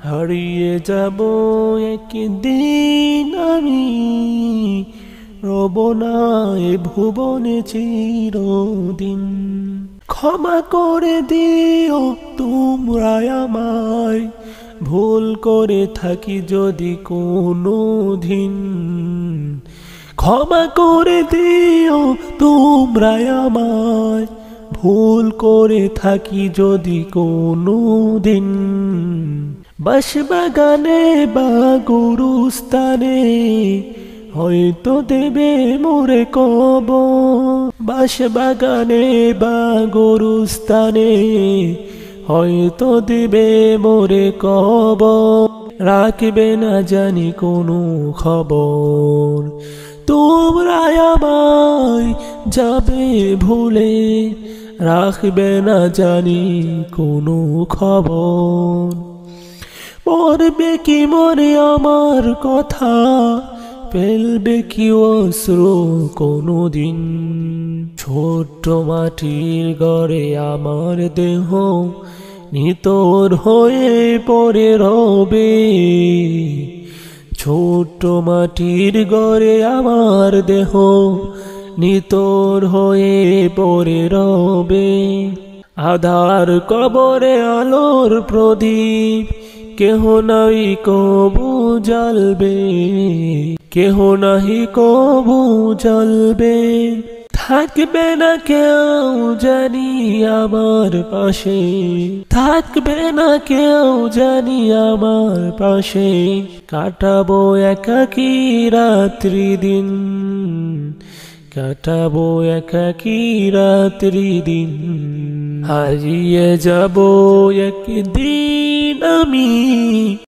হারিয়ে যাব একদিন আমি, রব না এ ভুবনে চিরদিন। ক্ষমা করে দিও তোমরা আমায়, ভুল করে থাকি যদি কোনো দিন। ক্ষমা করে দিও তোমরা আমায়, ভুল করে থাকি যদি কোনো দিন। বাঁশবাগানে বা গুরুস্থানে হয়তো দেবে মোরে কবর। বাঁশবাগানে বা গুরুস্থানে হয়তো দেবে মোরে কবর। রাখবে না জানি কোনো খবর, তোমরা আমায় যাবে ভুলে। রাখবে না জানি কোনো খবর। পড়বে কি মনে আমার কথা, ফেলবে কি অশ্রু কোনো দিন। ছোট্ট মাটির ঘরে আমার দেহ নিতর হয়ে পড়ে রবে। ছোট্ট মাটির ঘরে আমার দেহ নিতর হয়ে পড়ে রবে। আধার কবরে আলোর প্রদীপ কেহ নাই কবু জ্বলবে, কেহ নাহি কবু জ্বলবে। থাকবে না কেউ জানি আমার পাশে, থাকবে না কেউ জানি আমার পাশে। কাটাবো একাকী রাত্রি দিন, কাটাবো একাকী রাত্রি দিন। হারিয়ে যাব একদিন আমি।